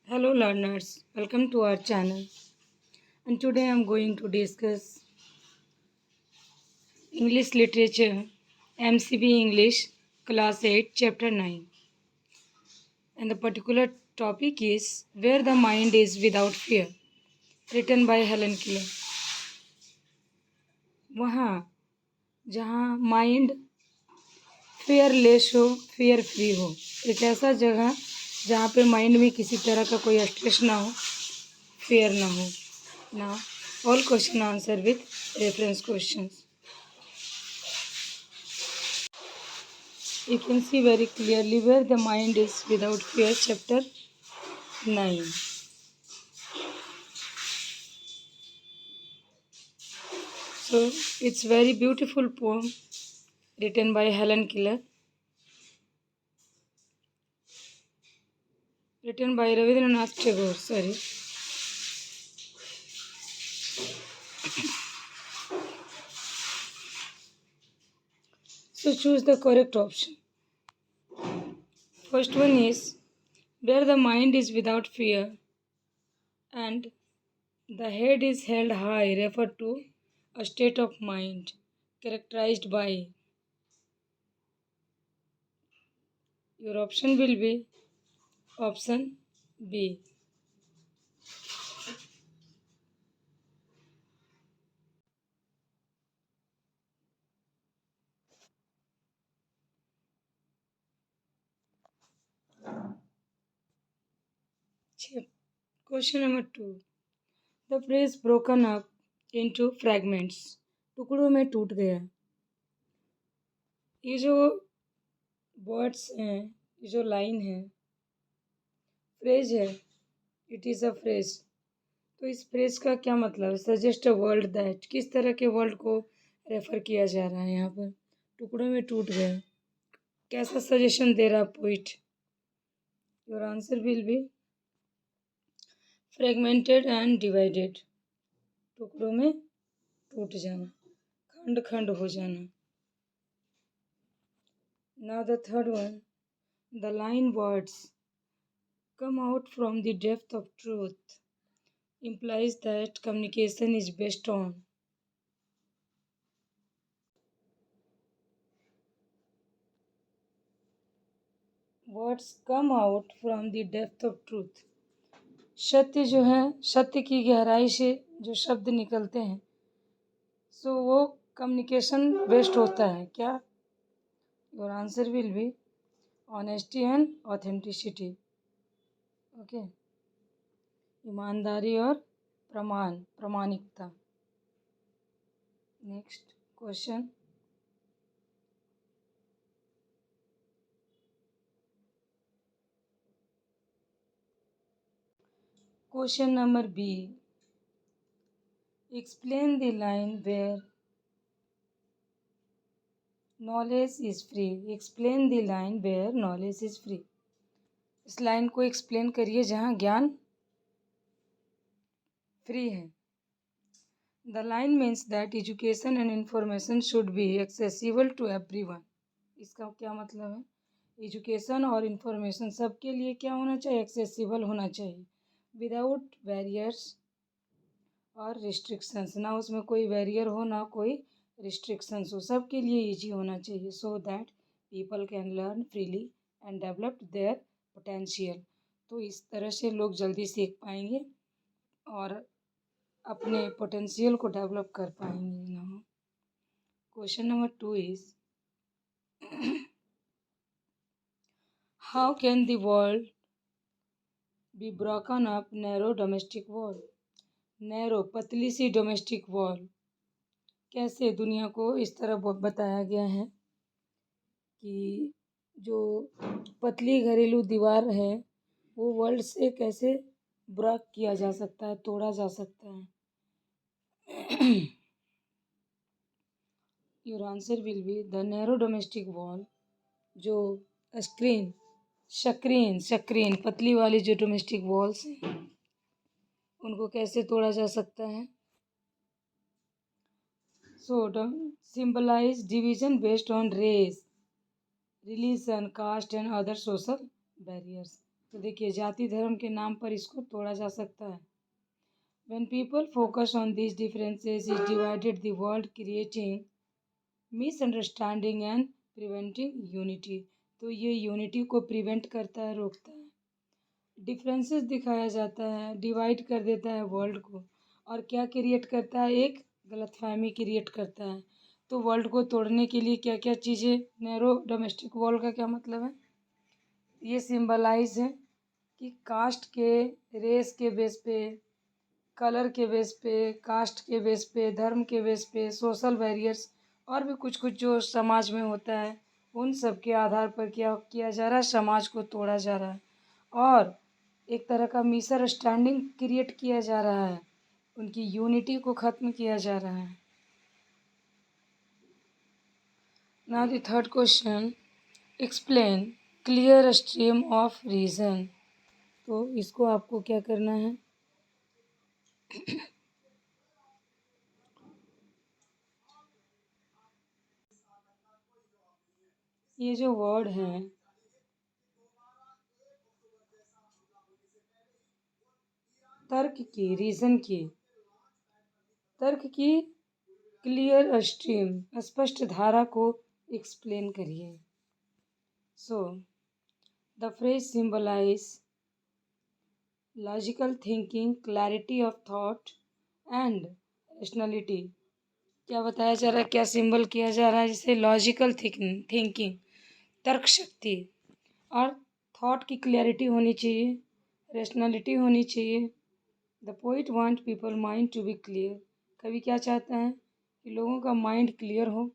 Hello learners, welcome to our channel. And today I am going to discuss English Literature, MCB English, Class 8, Chapter 9. And the particular topic is Where the Mind is Without Fear, written by Helen Keller. वहाँ जहाँ mind fearless हो, fair free हो, एक ऐसा जगह जहाँ पे mind में किसी तरह का कोई स्ट्रेस ना हो, फेयर ना हो. Now, all question answer with reference questions. You can see very clearly where the mind is without fear, chapter 9. So, it's very beautiful poem written by Helen Keller, written by Rabindranath Tagore, sorry. So, choose the correct option. First one is where the mind is without fear and the head is held high, refer to a state of mind characterized by. Your option will be option B. Question number 2. The phrase broken up into fragments. टुकड़ों में टूट गया. ये जो words हैं, ये जो line है, फ्रेज है, इट इज़ अ फ्रेज. तो इस फ्रेज का क्या मतलब है? Suggest a world that. किस तरह के वर्ल्ड को रेफर किया जा रहा है यहाँ पर? टुकड़ों में टूट गया. कैसा सजेशन दे रहा poet? Your answer will be fragmented and divided. टुकड़ों में टूट जाना, खंड खंड हो जाना. Now the third one, the line words come out from the depth of truth implies that communication is based on. Words come out from the depth of truth. सत्य जो है, सत्य की गहराई से जो शब्द निकलते हैं, सो वो कम्युनिकेशन बेस्ड होता है. क्या? Your answer will be honesty and authenticity. Okay, ईमानदारी और प्रामाणिकता. Next question. Question number B. Explain the line where knowledge is free. Explain the line where knowledge is free. इस लाइन को एक्सप्लेन करिए जहाँ ज्ञान फ्री है. The line means that education and information should be accessible to everyone. इसका क्या मतलब है? एजुकेशन और इंफॉर्मेशन सबके लिए क्या होना चाहिए? एक्सेसिबल होना चाहिए, विदाउट बैरियर्स और रिस्ट्रिक्शंस. ना उसमें कोई बैरियर हो, ना कोई रिस्ट्रिक्शंस हो. सबके लिए ईजी होना चाहिए, so that people can learn freely and develop their potential. तो इस तरह से लोग जल्दी सीख पाएंगे और अपने पोटेंशियल को डेवलप कर पाएंगे. ना question number 2 is how can the world be broken up narrow domestic wall. Narrow, पतली सी डोमेस्टिक वॉल. कैसे दुनिया को इस तरह बताया गया है कि जो पतली घरेलू दीवार है वो वर्ल्ड से कैसे ब्रेक किया जा सकता है, तोड़ा जा सकता है. Your answer will be the narrow domestic wall. जो स्क्रीन पतली वाली जो डोमेस्टिक वॉल्स हैं उनको कैसे तोड़ा जा सकता है? So, symbolize division based on race, religion, caste and other social barriers. तो देखिए जाति धर्म के नाम पर इसको तोड़ा जा सकता है। When people focus on these differences, it divided the world, creating misunderstanding and preventing unity. तो ये यूनिटी को प्रिवेंट करता है, रोकता है। डिफरेंसेस दिखाया जाता है, डिवाइड कर देता है वर्ल्ड को, और क्या क्रिएट करता है, एक गलतफहमी क्रिएट करता है। तो वर्ल्ड को तोड़ने के लिए क्या क्या चीज़ें, नैरो डोमेस्टिक वॉल का क्या मतलब है, ये सिंबलाइज है कि कास्ट के, रेस के बेस पे, कलर के बेस पे, कास्ट के बेस पे, धर्म के बेस पे, सोशल बैरियर्स और भी कुछ कुछ जो समाज में होता है, उन सब के आधार पर क्या किया जा रहा है, समाज को तोड़ा जा रहा है और एक तरह का मिसअंडरस्टैंडिंग क्रिएट किया जा रहा है, उनकी यूनिटी को ख़त्म किया जा रहा है। Now the third question, explain clear stream of reason. तो इसको आपको क्या करना है, ये जो वर्ड है तर्क की, रीज़न की, तर्क की क्लियर स्ट्रीम, स्पष्ट धारा को एक्सप्लेन करिए। So the phrase symbolise logical thinking, clarity of thought and rationality. क्या बताया जा रहा है, क्या सिंबल किया जा रहा है, जैसे लॉजिकल थिंकिंग, तर्क शक्ति, और थॉट की क्लैरिटी होनी चाहिए, रैशनैलिटी होनी चाहिए। The poet want people mind to be clear. कवि क्या चाहता है कि लोगों का माइंड क्लियर हो,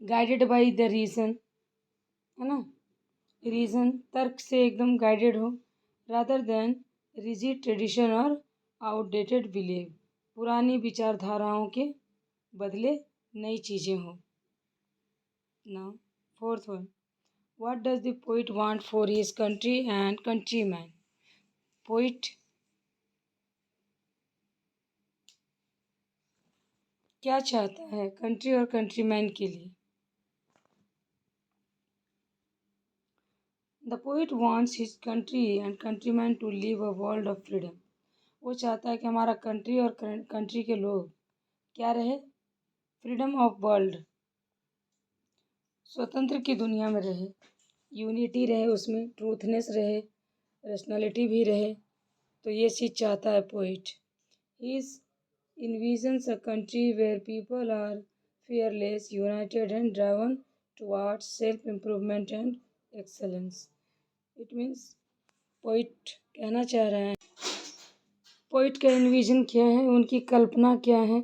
गाइडेड बाय द रीज़न, है ना, रीज़न तर्क से एकदम गाइडेड हो, रादर देन रिजिड ट्रेडिशन और आउटडेटेड बिलीव, पुरानी विचारधाराओं के बदले नई चीज़ें हो। Now fourth one, what does the poet want for his country and countryman. Poet क्या चाहता है कंट्री और कंट्रीमैन के लिए। The poet wants his country and countryman to live a world of freedom. वो चाहता है कि हमारा कंट्री और कंट्री के लोग क्या रहे, फ्रीडम ऑफ वर्ल्ड, स्वतंत्र की दुनिया में रहे, यूनिटी रहे, उसमें ट्रूथनेस रहे, रैशनैलिटी भी रहे। तो ये चीज़ चाहता है poet. He envisions a country where people are fearless, united and driven towards self-improvement and excellence. It means poet कहना चाह रहे हैं, पोइट का इन्विजन क्या है, उनकी कल्पना क्या है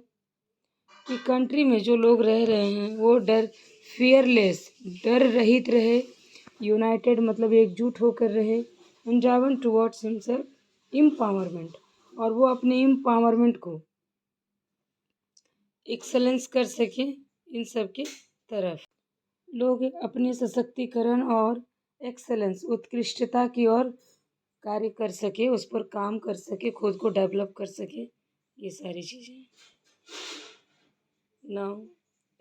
कि कंट्री में जो लोग रह रहे हैं वो फियरलेस, डर रहित रहे, यूनाइटेड मतलब एकजुट होकर रहे, and driven towards himself empowerment, और वो अपने एम्पावरमेंट को एक्सलेंस कर सके इन सब की तरफ। लोग अपने सशक्तिकरण और एक्सलेंस, उत्कृष्टता की ओर कार्य कर सके, उस पर काम कर सके, खुद को डेवलप कर सके, ये सारी चीज़ें। Now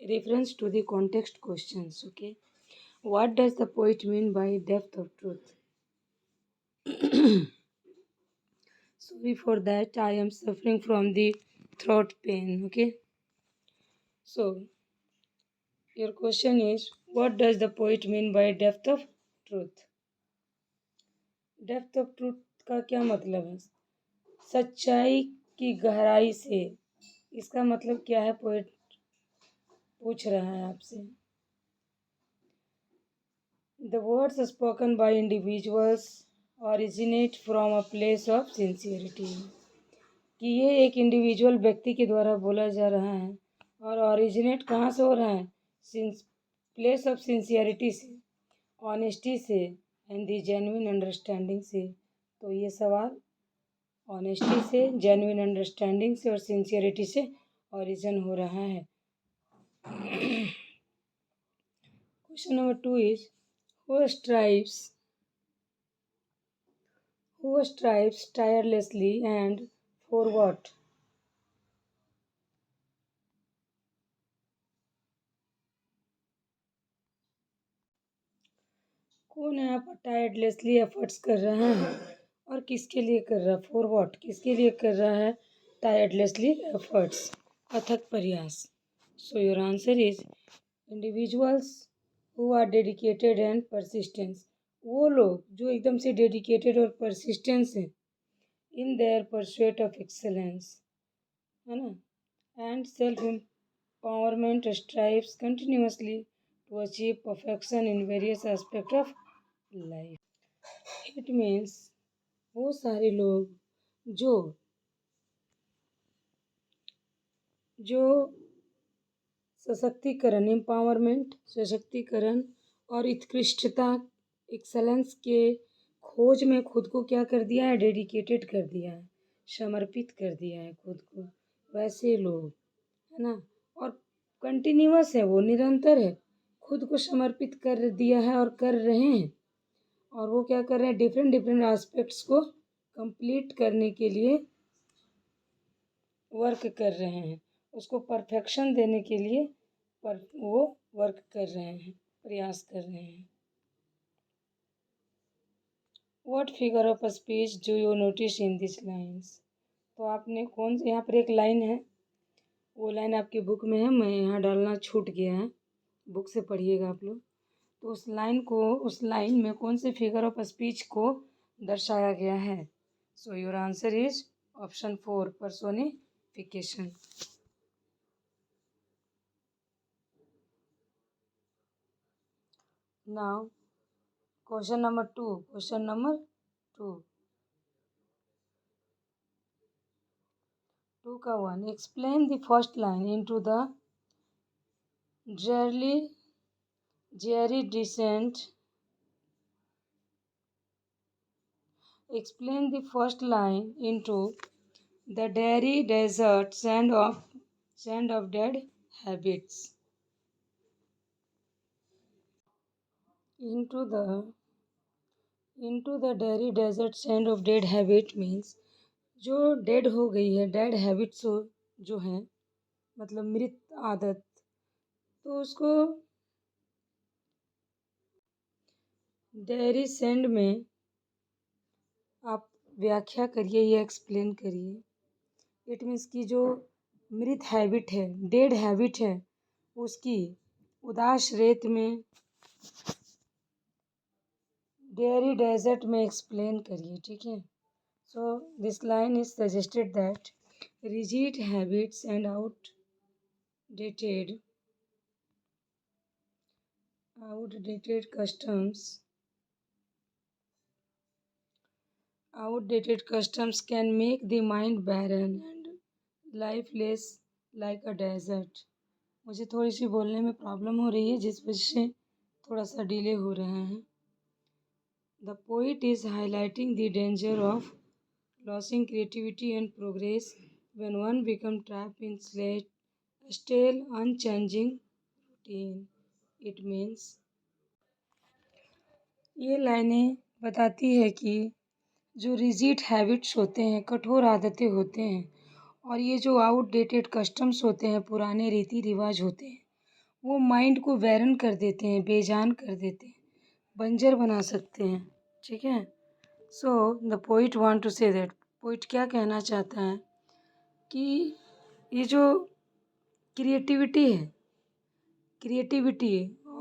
reference to the context questions, okay. What does the poet mean by depth of truth. Sorry for that, I am suffering from the throat pain, okay. So your question is, what does the poet mean by depth of truth? Depth of truth का क्या मतलब है, सच्चाई की गहराई से, इसका मतलब क्या है, पोएट पूछ रहा है आपसे। The words spoken by individuals originate from a place of sincerity, कि ये एक इंडिविजुअल व्यक्ति के द्वारा बोला जा रहा है और ओरिजिनेट कहाँ से हो रहा है, प्लेस ऑफ सिंसियरिटी से, ऑनेस्टी से, एंड द जेन्युइन अंडरस्टैंडिंग से। तो ये सवाल ऑनेस्टी से, जेन्युइन अंडरस्टैंडिंग से और सिंसियरिटी से ओरिजिन हो रहा है। Question number 2 is, who strives tirelessly and for what? कौन कौन है यहाँ पर टायर्डलेसली एफर्ट्स कर रहा है और किसके लिए कर रहा है, फॉर व्हाट, किसके लिए कर रहा है टायर्डलेसली एफर्ट्स, अथक प्रयास। So your answer is individuals who are dedicated and persistence, वो लोग जो एकदम से डेडिकेटेड और परसिस्टेंस हैं in their pursuit of excellence, है ना, and self empowerment strives continuously to achieve perfection in various aspect of life. It means वो सारे लोग जो जो सशक्तिकरण, एम्पावरमेंट, सशक्तिकरण और उत्कृष्टता, एक्सेलेंस के खोज में खुद को क्या कर दिया है, डेडिकेटेड कर दिया है, समर्पित कर दिया है खुद को, वैसे लोग, है ना, और कंटिन्यूअस है, वो निरंतर है, खुद को समर्पित कर दिया है और कर रहे हैं, और वो क्या कर रहे हैं, डिफरेंट डिफरेंट एस्पेक्ट्स को कंप्लीट करने के लिए वर्क कर रहे हैं, उसको परफेक्शन देने के लिए वो वर्क कर रहे हैं, प्रयास कर रहे हैं। What figure of speech do you notice in this lines, तो आपने कौन, यहाँ पर एक लाइन है, वो लाइन आपकी बुक में है, मैं यहाँ डालना छूट गया है, बुक से पढ़िएगा आप लोग। तो उस लाइन को, उस लाइन में कौन से फिगर ऑफ स्पीच को दर्शाया गया है। So your answer is option 4, personification. Now question number 2 का 1, explain the first line into the dreary desert, explain the first line into the dairy desert sand of dead habits. into the dairy desert sand of dead habit means जो dead हो गई है, dead habits जो हैं, मतलब मृत आदत, तो उसको डेयरी सैंड में आप व्याख्या करिए या एक्सप्लेन करिए। इट मीन्स की जो मृत हैबिट है, डेड हैबिट है, उसकी उदास रेत में, डेयरी डेजर्ट में एक्सप्लेन करिए, ठीक है। So this line is suggested that rigid habits and outdated customs can make the mind barren and lifeless like a desert. मुझे थोड़ी सी बोलने में प्रॉब्लम हो रही है, जिस वजह से थोड़ा सा डिले हो रहे हैं। The poet is highlighting the danger of losing creativity and progress when one becomes trapped in stale, unchanging routine. It means ये लाइनें बताती है कि जो रिजिड हैबिट्स होते हैं, कठोर आदतें होते हैं, और ये जो आउटडेटेड कस्टम्स होते हैं, पुराने रीति रिवाज होते हैं, वो माइंड को बैरन कर देते हैं, बेजान कर देते हैं, बंजर बना सकते हैं, ठीक है। So the poet want to say that, poet क्या कहना चाहता है कि ये जो क्रिएटिविटी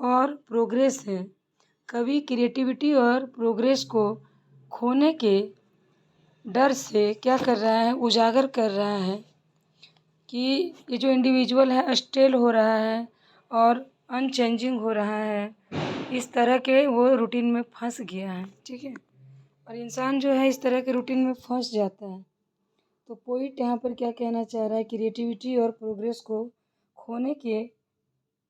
और प्रोग्रेस है, कभी क्रिएटिविटी और प्रोग्रेस को खोने के डर से क्या कर रहा है, उजागर कर रहा है कि ये जो इंडिविजुअल है स्टेल हो रहा है और अनचेंजिंग हो रहा है, इस तरह के वो रूटीन में फंस गया है, ठीक है। और इंसान जो है इस तरह के रूटीन में फंस जाता है। तो पोइट यहाँ पर क्या कहना चाह रहा है, क्रिएटिविटी और प्रोग्रेस को खोने के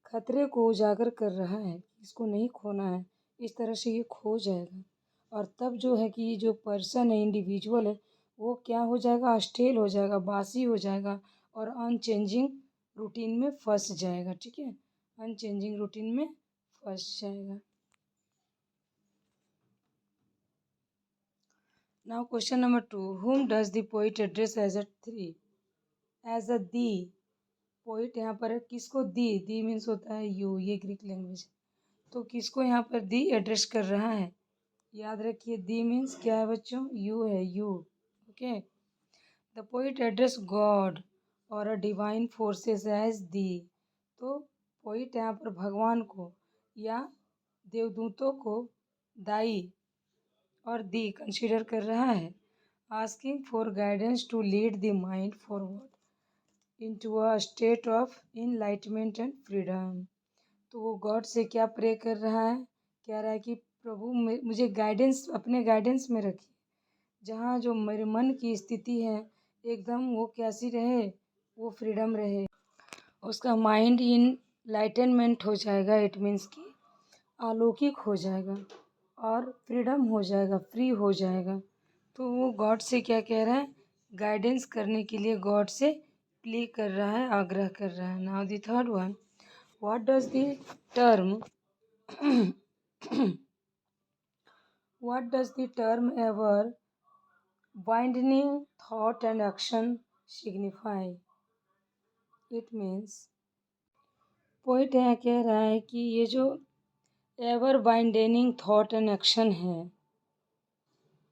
खतरे को उजागर कर रहा है, इसको नहीं खोना है, इस तरह से ये खो जाएगा, और तब जो है कि जो पर्सन है, इंडिविजुअल है, वो क्या हो जाएगा, स्टेल हो जाएगा, बासी हो जाएगा और अनचेंजिंग रूटीन में फंस जाएगा, ठीक है, अनचेंजिंग रूटीन में फंस जाएगा। Now question number 2, whom does the poet address as a the. Poet यहाँ पर किसको दी मीन्स होता है यू, ये ग्रीक लैंग्वेज, तो किसको यहाँ पर दी एड्रेस कर रहा है? याद रखिए दी मीन्स क्या है बच्चों? यू है, you. Okay. The poet address God और a divine forces as the. तो पोइट यहाँ पर भगवान को या देवदूतों को दाई और दी कंसीडर कर रहा है। Asking for guidance to lead the mind forward into a state of enlightenment and freedom. तो वो गॉड से क्या प्रे कर रहा है? कह रहा है कि प्रभु मुझे गाइडेंस, अपने गाइडेंस में रखिए, जहाँ जो मेरे मन की स्थिति है एकदम वो कैसी रहे, वो फ्रीडम रहे, उसका माइंड इनलाइटनमेंट हो जाएगा, इट मीन्स कि अलौकिक हो जाएगा और फ्रीडम हो जाएगा, फ्री हो जाएगा। तो वो गॉड से क्या कह रहा है? गाइडेंस करने के लिए गॉड से प्ले कर रहा है, आग्रह कर रहा है। Now the third one, what does the term what does the term ever widening thought and action signify? It means poet यहाँ कह रहा है कि ये जो ever widening thought and action है,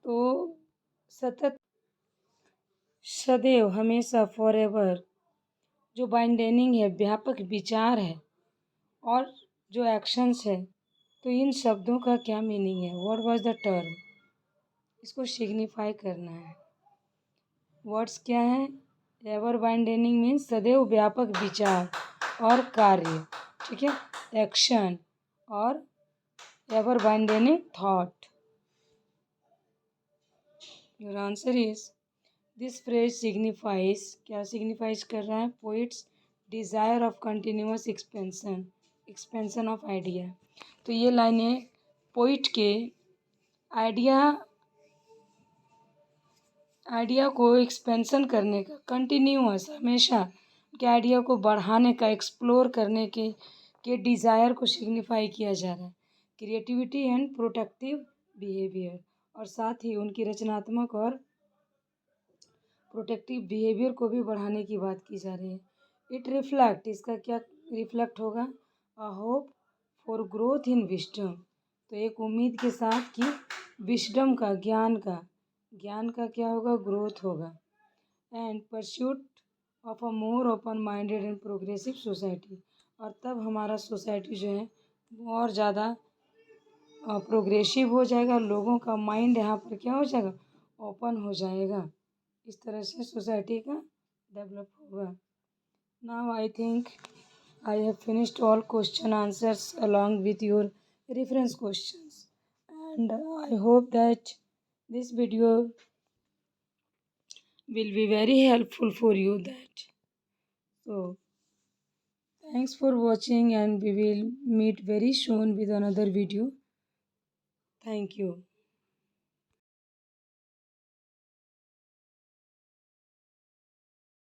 तो सतत, सदैव, हमेशा, फॉर एवर, जो वाइंडेनिंग है, व्यापक विचार है, और जो एक्शंस है, तो इन शब्दों का क्या मीनिंग है? What was the term? इसको सिग्निफाई करना है। वर्ड्स क्या है? एवर वाइंडेनिंग मीन्स सदैव व्यापक विचार और कार्य, ठीक है, एक्शन, और ever widening thought. Your answer is, this phrase signifies, क्या सिग्निफाइज कर रहा है? Poet's desire of continuous expansion, expansion of idea. तो ये लाइनें पोइट के आइडिया को एक्सपेंशन करने का, कंटिन्यूअस, हमेशा के आइडिया को बढ़ाने का, एक्सप्लोर करने के डिज़ायर को सिग्निफाई किया जा रहा है। क्रिएटिविटी एंड प्रोटेक्टिव बिहेवियर, और साथ ही उनकी रचनात्मक और प्रोटेक्टिव बिहेवियर को भी बढ़ाने की बात की जा रही है। इट रिफ्लेक्ट, इसका क्या रिफ्लेक्ट होगा? A hope for growth in wisdom, तो एक उम्मीद के साथ कि विजडम का, ज्ञान का क्या होगा? ग्रोथ होगा। And pursuit of a more open minded and progressive society, और तब हमारा सोसाइटी जो है वो और ज़्यादा प्रोग्रेसिव हो जाएगा, लोगों का माइंड यहाँ पर क्या हो जाएगा? ओपन हो जाएगा। इस तरह से सोसाइटी का डेवलप होगा। Now I think I have finished all question answers along with your reference questions, and I hope that this video will be very helpful for you. That so thanks for watching, and we will meet very soon with another video. Thank you.